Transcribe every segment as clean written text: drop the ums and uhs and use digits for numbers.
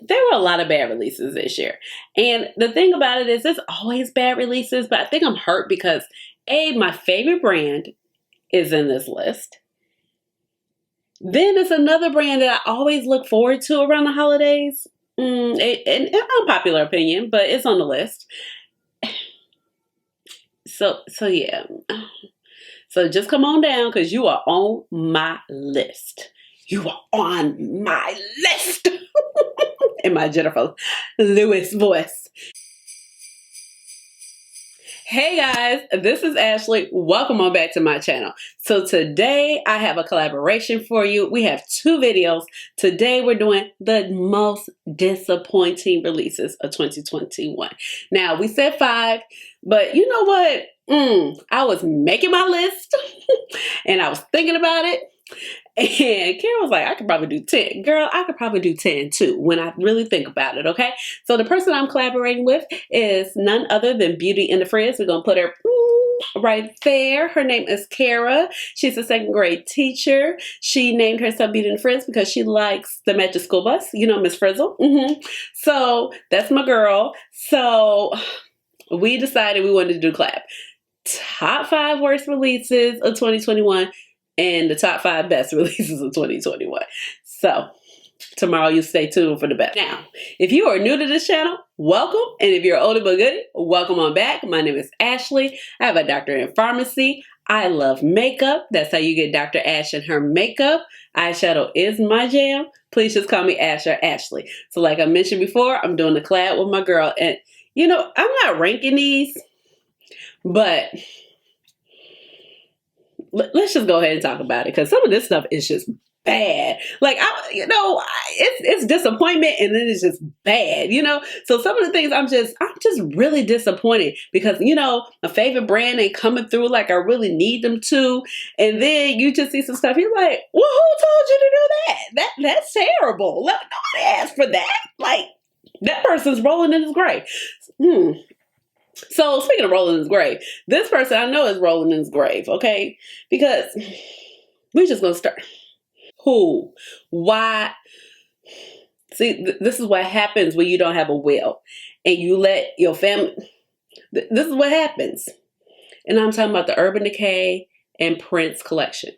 there were a lot of bad releases this year. And the thing about it is there's always bad releases, but I think I'm hurt because my favorite brand is in this list. Then there's another brand that I always look forward to around the holidays. An unpopular opinion, but it's on the list. So yeah. So just come on down because you are on my list. You are on my list. In my Jennifer Lewis voice. Hey guys, this is Ashley. Welcome on back to my channel. So today I have a collaboration for you. We have two videos. Today we're doing the most disappointing releases of 2021. Now we said 5, but you know what? I was making my list and I was thinking about it. And Karen was like, I could probably do 10. Girl, I could probably do 10 too when I really think about it, okay? So the person I'm collaborating with is none other than Beauty and the Friends. We're going to put her right there. Her name is Kara. She's a 2nd grade teacher. She named herself Beauty and the Friends because she likes the Magic School Bus. You know, Miss Frizzle. So that's my girl. So we decided we wanted to do collab. Top 5 worst releases of 2021. And the top 5 best releases of 2021. So tomorrow you stay tuned for the best. Now, if you are new to this channel, welcome. And if you're older but goodie, welcome on back. My name is Ashley. I have a doctorate in pharmacy. I love makeup. That's how you get Dr. Ash and her makeup. Eyeshadow is my jam. Please just call me Ash or Ashley. So like I mentioned before, I'm doing the collab with my girl. And you know, I'm not ranking these, but let's just go ahead and talk about it because some of this stuff is just bad. Like, it's disappointment and then it's just bad, you know? So some of the things I'm just really disappointed because, you know, my favorite brand ain't coming through like I really need them to. And then you just see some stuff. You're like, well, who told you to do that? That's terrible. Nobody asked for that. Like, that person's rolling in his grave. So speaking of rolling in his grave, this person I know is rolling in his grave, okay? Because we're just going to start. Who? Why? See, this is what happens when you don't have a will and you let your family. This is what happens. And I'm talking about the Urban Decay and Prince collection.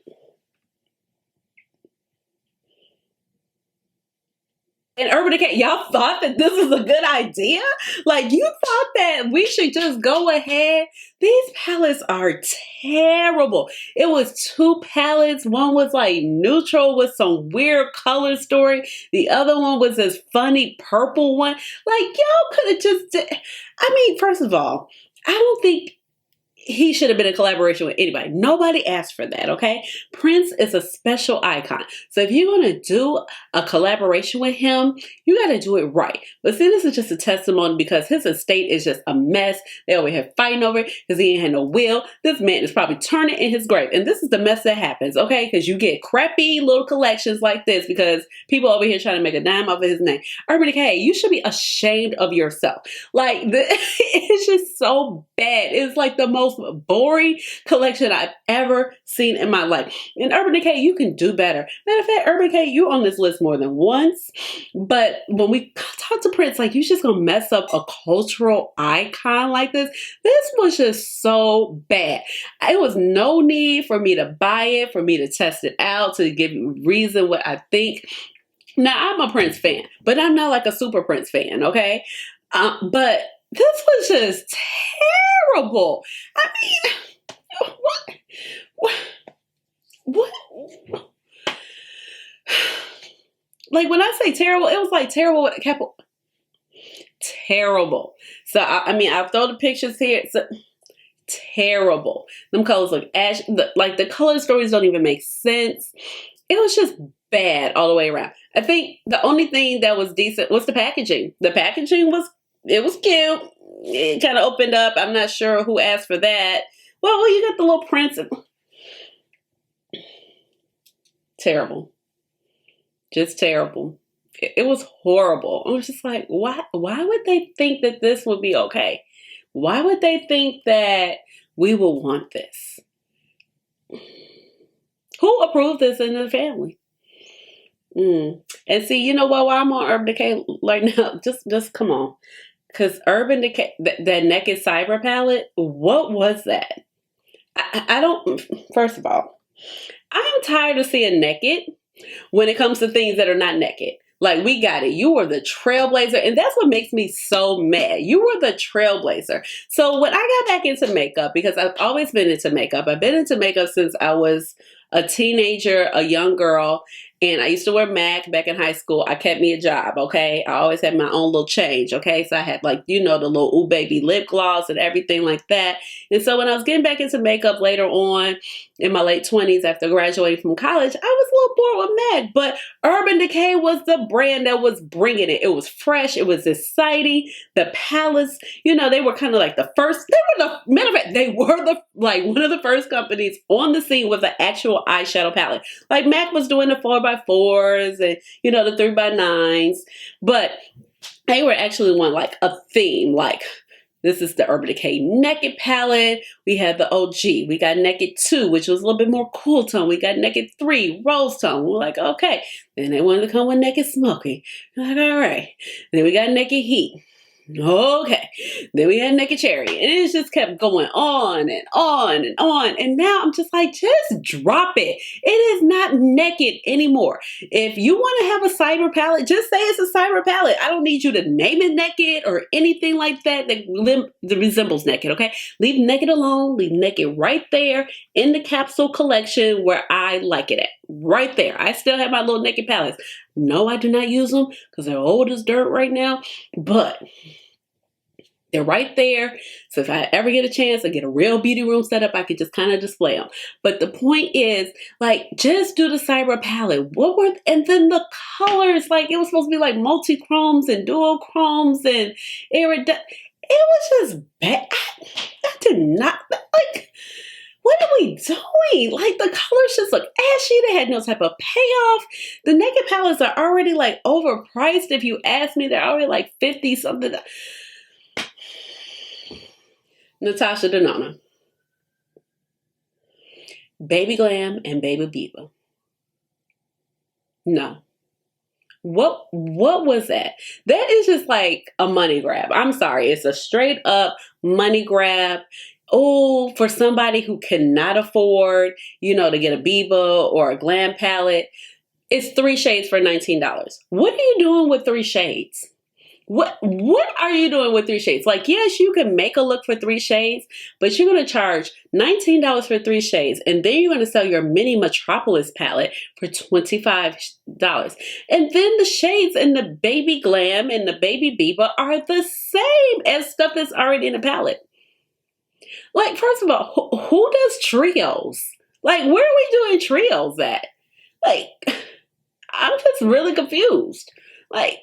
And Urban Decay, y'all thought that this was a good idea? Like, you thought that we should just go ahead? These palettes are terrible. It was 2 palettes. One was like neutral with some weird color story. The other one was this funny purple one. Like, y'all could have just first of all, I don't think he should have been in collaboration with anybody. Nobody asked for that, okay? Prince is a special icon. So if you're going to do a collaboration with him, you got to do it right. But see, this is just a testimony because his estate is just a mess. They over here fighting over it because he ain't had no will. This man is probably turning in his grave. And this is the mess that happens, okay? Because you get crappy little collections like this because people over here trying to make a dime off of his name. Urban Decay, you should be ashamed of yourself. Like, it's just so bad. It's like the most boring collection I've ever seen in my life. In Urban Decay, you can do better. Matter of fact, Urban Decay, you on this list more than once. But when we talk to Prince, like, you just gonna mess up a cultural icon like this. This was just so bad. It was no need for me to buy it, for me to test it out, to give you reason what I think. Now, I'm a Prince fan, but I'm not like a super Prince fan, okay? But this was just terrible. I mean, what? Like, when I say terrible, it was like terrible with a capital. Terrible. So, I'll throw the pictures here. So, terrible. Them colors look ash. Like, the color stories don't even make sense. It was just bad all the way around. I think the only thing that was decent was the packaging. The packaging was cute. It kind of opened up. I'm not sure who asked for that. Well, you got the little prints. Terrible. Just terrible. It was horrible. I was just like, why would they think that this would be okay? Why would they think that we will want this? Who approved this in the family? And see, you know what? While I'm on Urban Decay right now, just come on, because Urban Decay, that Naked Cyber palette, what was that? I don't. First of all, I am tired of seeing naked when it comes to things that are not naked. Like, we got it. You were the trailblazer. And that's what makes me so mad. You were the trailblazer. So when I got back into makeup, because I've always been into makeup, I've been into makeup since I was a teenager, a young girl. And I used to wear MAC back in high school. I kept me a job, okay? I always had my own little change, okay? So I had, like, you know, the little Ooh Baby lip gloss and everything like that. And so when I was getting back into makeup later on in my late 20s after graduating from college, I was a little bored with MAC. But Urban Decay was the brand that was bringing it. It was fresh. It was exciting. The palettes, you know, they were kind of like the first. Matter of fact, they were the, like, one of the first companies on the scene with an actual eyeshadow palette. Like, MAC was doing the 4x4s and, you know, the 3x9s, but they were actually one, like, a theme. Like, this is the Urban Decay Naked palette. We had the OG. We got Naked 2, which was a little bit more cool tone. We got Naked 3, rose tone. We're like, okay. Then they wanted to come with Naked Smoky. We're like, all right. And then we got Naked Heat. Okay. Then we had Naked Cherry. And it just kept going on and on and on. And now I'm just like, just drop it. It is not naked anymore. If you want to have a cyber palette, just say it's a cyber palette. I don't need you to name it naked or anything like that that resembles naked, okay? Leave naked alone. Leave naked right there in the capsule collection where I like it at. Right there. I still have my little naked palettes. No, I do not use them because they're old as dirt right now, but they're right there. So if I ever get a chance to get a real beauty room set up, I could just kind of display them. But the point is, like, just do the cyber palette. And then the colors, like, it was supposed to be like multi-chromes and dual chromes and it was just bad. I did not, like, what are we doing? Like, the colors just look ashy. They had no type of payoff. The naked palettes are already, like, overpriced. If you ask me, they're already like 50 something. Natasha, Denona, Baby Glam, and Baby Biba. No. What was that? That is just like a money grab. I'm sorry. It's a straight up money grab. Oh, for somebody who cannot afford, you know, to get a Biba or a Glam palette. It's 3 shades for $19. What are you doing with 3 shades? What are you doing with 3 shades? Like, yes, you can make a look for 3 shades, but you're going to charge $19 for 3 shades. And then you're going to sell your mini Metropolis palette for $25. And then the shades in the Baby Glam and the Baby Biba are the same as stuff that's already in the palette. Like, first of all, who does trios? Like, where are we doing trios at? Like, I'm just really confused. Like,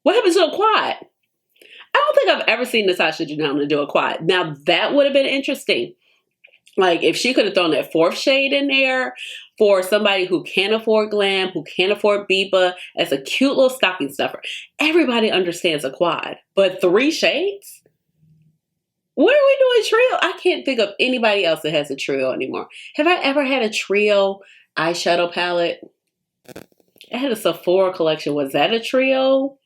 what happened to a quad? I don't think I've ever seen Natasha Denona do a quad. Now, that would have been interesting. Like, if she could have thrown that 4th shade in there for somebody who can't afford Glam, who can't afford Biba, as a cute little stocking stuffer. Everybody understands a quad. But 3 shades? What are we doing trio? I can't think of anybody else that has a trio anymore. Have I ever had a trio eyeshadow palette? I had a Sephora collection. Was that a trio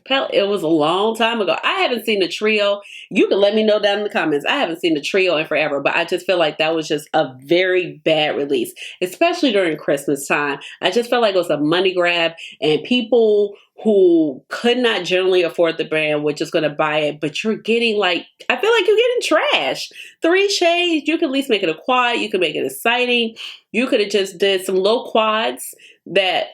palette? It was a long time ago. I haven't seen a trio. You can let me know down in the comments. I haven't seen a trio in forever, but I just feel like that was just a very bad release, especially during Christmas time. I just felt like it was a money grab, and people who could not generally afford the brand were just going to buy it, but you're getting, like, I feel like you're getting trash. 3 shades, you could at least make it a quad. You could make it exciting. You could have just did some low quads that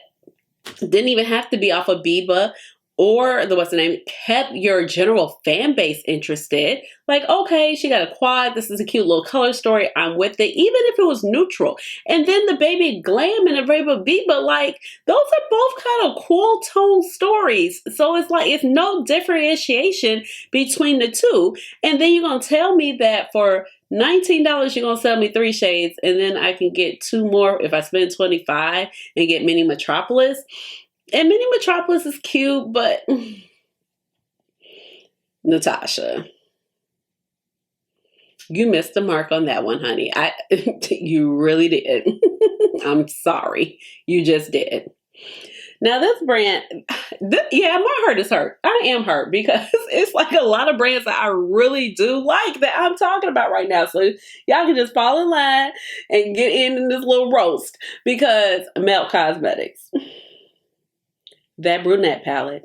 didn't even have to be off of Biba, or what's the name, kept your general fan base interested. Like, okay, she got a quad. This is a cute little color story. I'm with it, even if it was neutral. And then the Baby Glam and the Baby Biba, like, those are both kind of cool tone stories. So it's like, it's no differentiation between the two. And then you're going to tell me that for $19, you're going to sell me 3 shades, and then I can get 2 more if I spend $25 and get Mini Metropolis. And Mini Metropolis is cute, but Natasha, you missed the mark on that one, honey. You really did. I'm sorry. You just did. Now this brand, yeah, my heart is hurt. I am hurt because it's like a lot of brands that I really do like that I'm talking about right now. So y'all can just fall in line and get in this little roast because Mel Cosmetics, that brunette palette.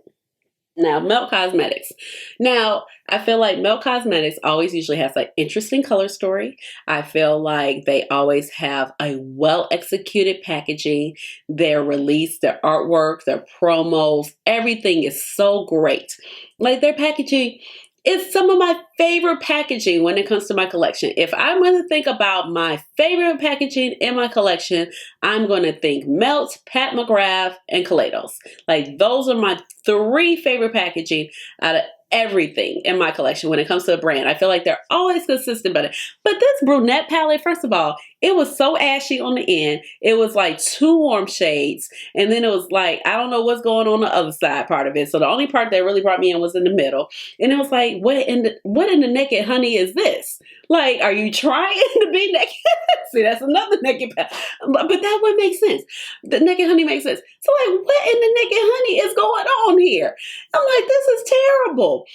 Now, Mel Cosmetics. Now, I feel like Mel Cosmetics always usually has an interesting color story. I feel like they always have a well-executed packaging. Their release, their artwork, their promos, everything is so great. Like their packaging is some of my favorite packaging when it comes to my collection. If I'm going to think about my favorite packaging in my collection, I'm going to think Melt, Pat McGrath, and Kaleidos. Like those are my 3 favorite packaging out of everything in my collection when it comes to a brand. I feel like they're always consistent, but this brunette palette, first of all, it was so ashy on the end. It was like 2 warm shades, and then it was like, I don't know what's going on the other side part of it. So the only part that really brought me in was in the middle, and it was like, what in the naked honey is this? Like, are you trying to be naked? See, that's another naked palette, but that would make sense. The naked honey makes sense. So like, what in the naked honey is going on here? I'm like, this is terrible.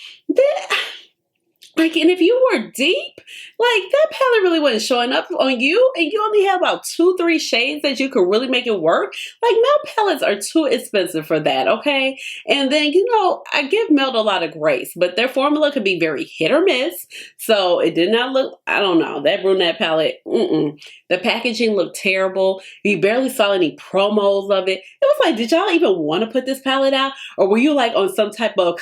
Like, and if you were deep, like that palette really wasn't showing up on you, and you only have about 2-3 shades that you could really make it work. Like Mel palettes are too expensive for that, okay? And then, you know, I give Mel a lot of grace, but their formula could be very hit or miss. So it did not look, I don't know, that brunette palette, the packaging looked terrible. You barely saw any promos of it. It was like, did y'all even want to put this palette out? Or were you like on some type of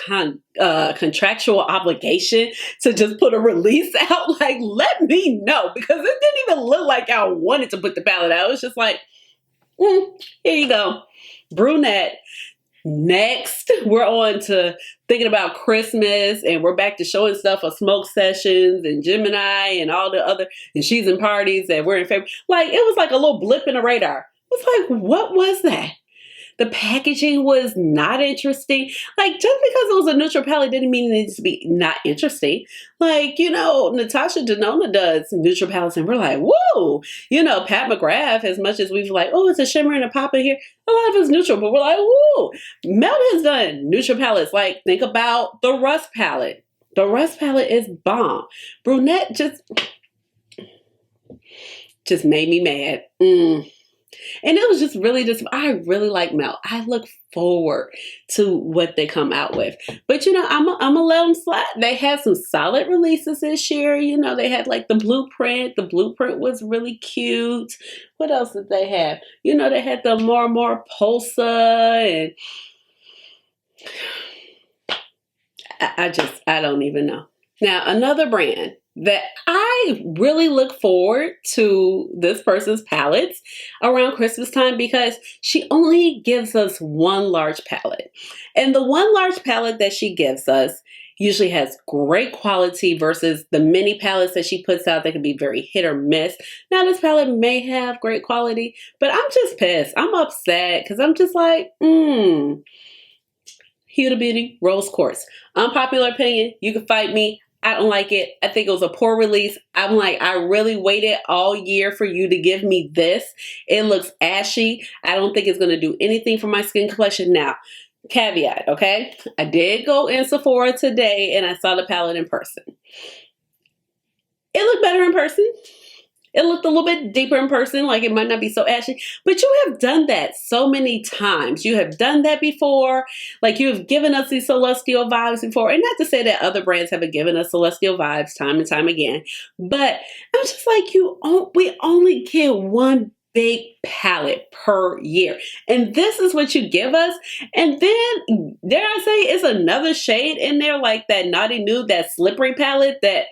contractual obligation to just put a release out? Like, let me know, because it didn't even look like I wanted to put the palette out. It was just like, here you go, brunette. Next, we're on to thinking about Christmas, and we're back to showing stuff for smoke sessions and Gemini and all the other, and she's in parties that we're in favor. Like, it was like a little blip in the radar. It was like, what was that? The packaging was not interesting. Like, just because it was a neutral palette didn't mean it needs to be not interesting. Like, you know, Natasha Denona does neutral palettes, and we're like, whoa! You know, Pat McGrath, as much as we've like, oh, it's a shimmer and a pop in here, a lot of it's neutral, but we're like, whoa! Mel has done neutral palettes. Like, think about the Rust palette. The Rust palette is bomb. Brunette just made me mad. And it was just really I really like Mel. I look forward to what they come out with. But, you know, I'm going to let them slide. They had some solid releases this year. You know, they had like the blueprint. The blueprint was really cute. What else did they have? You know, they had the more Pulsa, and I don't even know. Now, another brand that I really look forward to this person's palettes around Christmas time, because she only gives us one large palette. And the one large palette that she gives us usually has great quality versus the mini palettes that she puts out that can be very hit or miss. Now, this palette may have great quality, but I'm just pissed. I'm upset because I'm just like, Hilda Beauty, Rose Quartz. Unpopular opinion, you can fight me. I don't like it. I think it was a poor release. I'm like, I really waited all year for you to give me this. It looks ashy. I don't think it's going to do anything for my skin complexion. Now, caveat, okay? I did go in Sephora today and I saw the palette in person. It looked better in person. It looked a little bit deeper in person, like it might not be so ashy, but you have done that so many times. You have done that before. Like, you have given us these celestial vibes before. And not to say that other brands haven't given us celestial vibes time and time again, but I'm just like, we only get one big palette per year. And this is what you give us. And then, dare I say, it's another shade in there, like that Naughty Nude, that slippery palette, that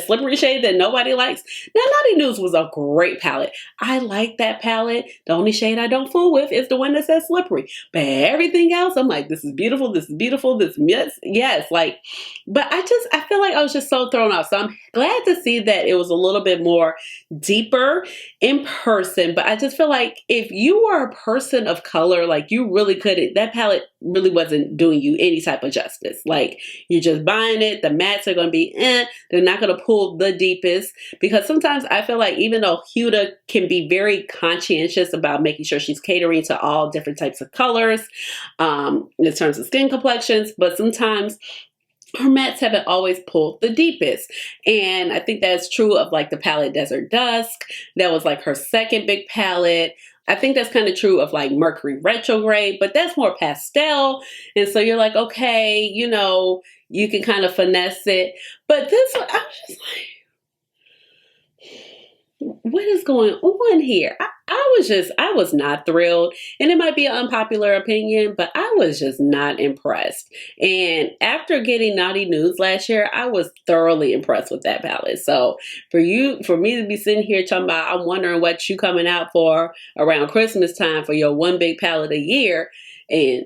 slippery shade that nobody likes. Now, Naughty Nude was a great palette. I like that palette. The only shade I don't fool with is the one that says slippery. But everything else, I'm like, this is beautiful, this is beautiful, this, yes, like, but I feel like I was just so thrown off. So I'm glad to see that it was a little bit more deeper in person. But I just feel like if you are a person of color, like, you really couldn't, that palette really wasn't doing you any type of justice. Like, you're just buying it. The mattes are going to be, they're not going to pull the deepest, because sometimes I feel like even though Hilda can be very conscientious about making sure she's catering to all different types of colors, in terms of skin complexions, but sometimes her mattes haven't always pulled the deepest. And I think that's true of like the palette Desert Dusk. That was like her second big palette. I think that's kind of true of like Mercury Retrograde, but that's more pastel. And so you're like, okay, you know, you can kind of finesse it. But this one, I was just like, what is going on here? I was not thrilled. And it might be an unpopular opinion, but I was just not impressed. And after getting Naughty News last year, I was thoroughly impressed with that palette. So for me to be sitting here talking about, I'm wondering what you coming out for around Christmas time for your one big palette a year, and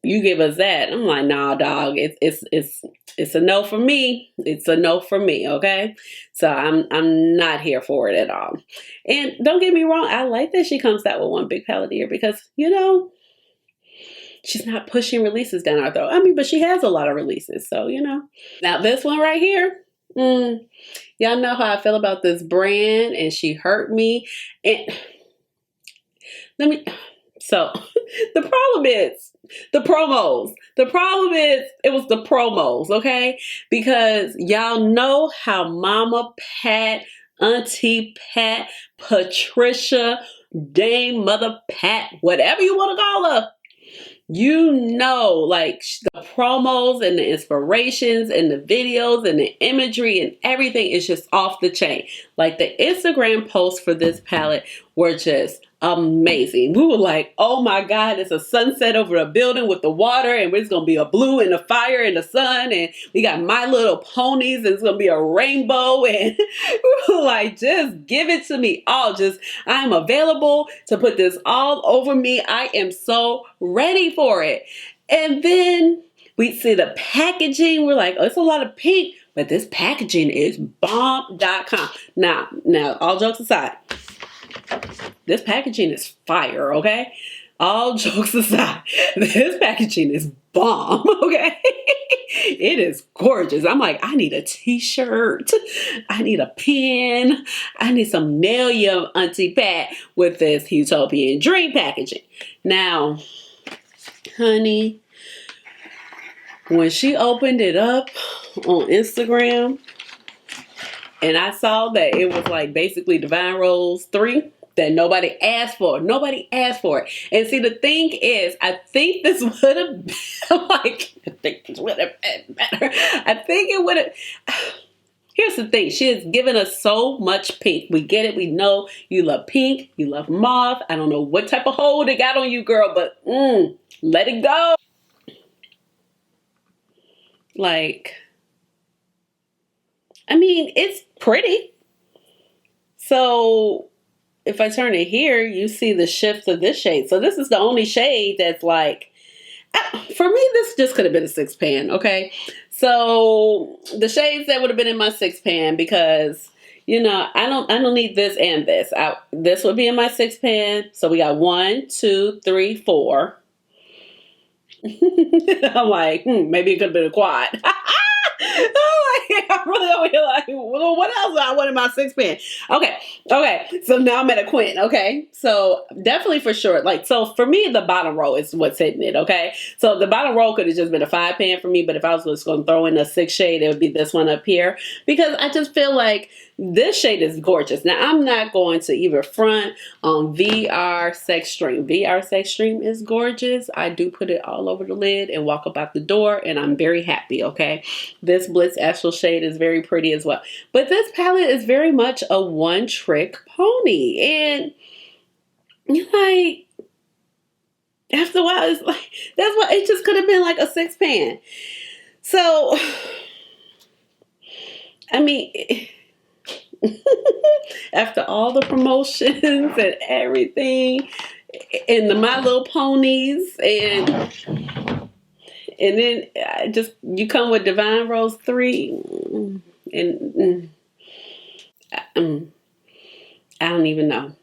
you give us that, I'm like, nah, dog, it's a no for me. It's a no for me, okay? So I'm not here for it at all. And don't get me wrong, I like that she comes out with one big palette a year, because, you know, she's not pushing releases down our throat. I mean, but she has a lot of releases, so, you know. Now this one right here, y'all know how I feel about this brand, and she hurt me. And so the problem is the promos. The problem is it was the promos, okay? Because y'all know how Mama Pat, Auntie Pat, Patricia, Dame Mother Pat, whatever you want to call her, you know, like the promos and the inspirations and the videos and the imagery and everything is just off the chain. Like, the Instagram posts for this palette were just amazing. We were like, oh my God, it's a sunset over a building with the water, and it's going to be a blue and a fire and the sun, and we got My Little Ponies, and it's going to be a rainbow, and we were like, just give it to me all. I'm available to put this all over me. I am so ready for it. And then we see the packaging. We're like, oh, it's a lot of pink, but this packaging is bomb.com. Now, all jokes aside, this packaging is fire, okay? All jokes aside, this packaging is bomb, okay? It is gorgeous. I'm like, I need a t-shirt. I need a pen. I need some nail your Auntie Pat with this utopian dream packaging. Now, honey, when she opened it up on Instagram, and I saw that it was like basically Divine Rose 3 that nobody asked for. Nobody asked for it. And see, the thing is, I think this would have been like, I think this would have been better. I think it would have. Here's the thing. She has given us so much pink. We get it. We know you love pink. You love mauve. I don't know what type of hold it got on you, girl, but let it go. Like, I mean, it's pretty. So if I turn it here, you see the shift of this shade. So this is the only shade that's like, for me, this just could have been a 6 pan, okay? So the shades that would have been in my 6 pan, because, you know, I don't need this and this. This would be in my 6 pan. So we got 1, 2, 3, 4. I'm like, maybe it could have been a quad. I'm really over here like, well, what else do I want in my 6 pan? Okay. So now I'm at a quint. Okay. So definitely for sure. Like, so for me, the bottom row is what's hitting it. Okay. So the bottom row could have just been a 5 pan for me. But if I was just going to throw in a 6 shade, it would be this one up here, because I just feel like this shade is gorgeous. Now, I'm not going to either front on VR Sex Stream. VR Sex Stream is gorgeous. I do put it all over the lid and walk up out the door, and I'm very happy, okay? This Blitz Astral shade is very pretty as well. But this palette is very much a one-trick pony. And, like, after a while, it's like, that's why it just could have been like a 6 pan. So, I mean, after all the promotions and everything, and the My Little Ponies, and then you come with Divine Rose 3, and I don't even know.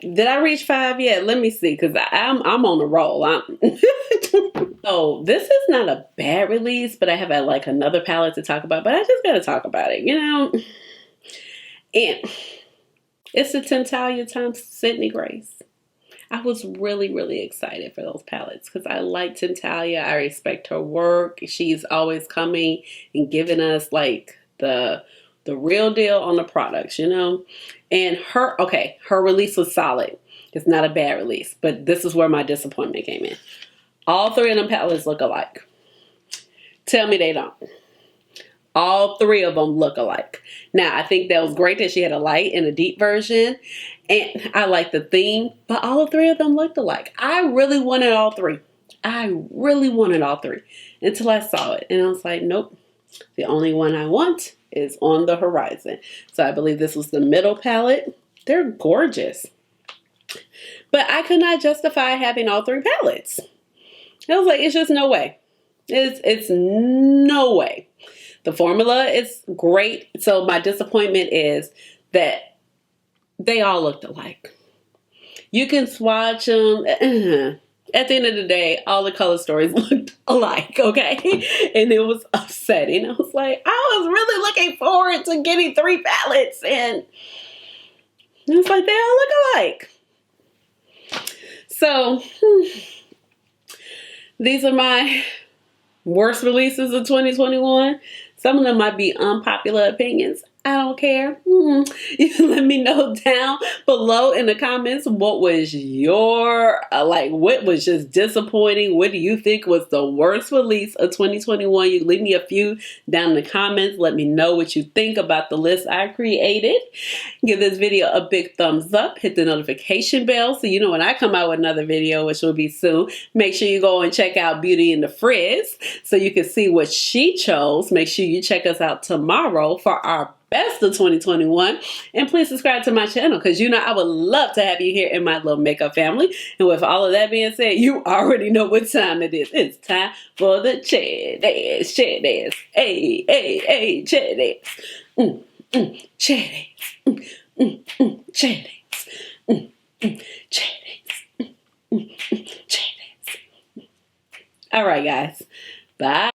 Did I reach 5 yet? Let me see, because I'm on a roll. So this is not a bad release, but I have like another palette to talk about, but I just gotta talk about it, you know? And it's the Tentalia times Sydney Grace. I was really, really excited for those palettes because I like Tentalia. I respect her work. She's always coming and giving us like the real deal on the products, you know? And her release was solid. It's not a bad release, but this is where my disappointment came in. All three of them palettes look alike. Tell me they don't. All three of them look alike. Now, I think that was great that she had a light and a deep version. And I like the theme, but all three of them looked alike. I really wanted all three. I really wanted all three until I saw it. And I was like, nope. The only one I want is on the horizon. So I believe this was the middle palette. They're gorgeous. But I could not justify having all three palettes. I was like, it's just no way. It's no way. The formula is great. So my disappointment is that they all looked alike. You can swatch them. At the end of the day, all the color stories looked alike, okay? And it was upsetting. I was like, I was really looking forward to getting three palettes, and it's like they all look alike. So, these are my worst releases of 2021. Some of them might be unpopular opinions. I don't care. You can let me know down below in the comments what was your, what was just disappointing. What do you think was the worst release of 2021? You leave me a few down in the comments. Let me know what you think about the list I created. Give this video a big thumbs up. Hit the notification bell so you know when I come out with another video, which will be soon. Make sure you go and check out Beauty in the Frizz so you can see what she chose. Make sure you check us out tomorrow for our best of 2021, and please subscribe to my channel because you know I would love to have you here in my little makeup family. And with all of that being said, you already know what time it is. It's time for the chair dance, hey, hey, hey, chair dance, chair dance, chair dance, chair dance, chair dance. All right, guys, bye.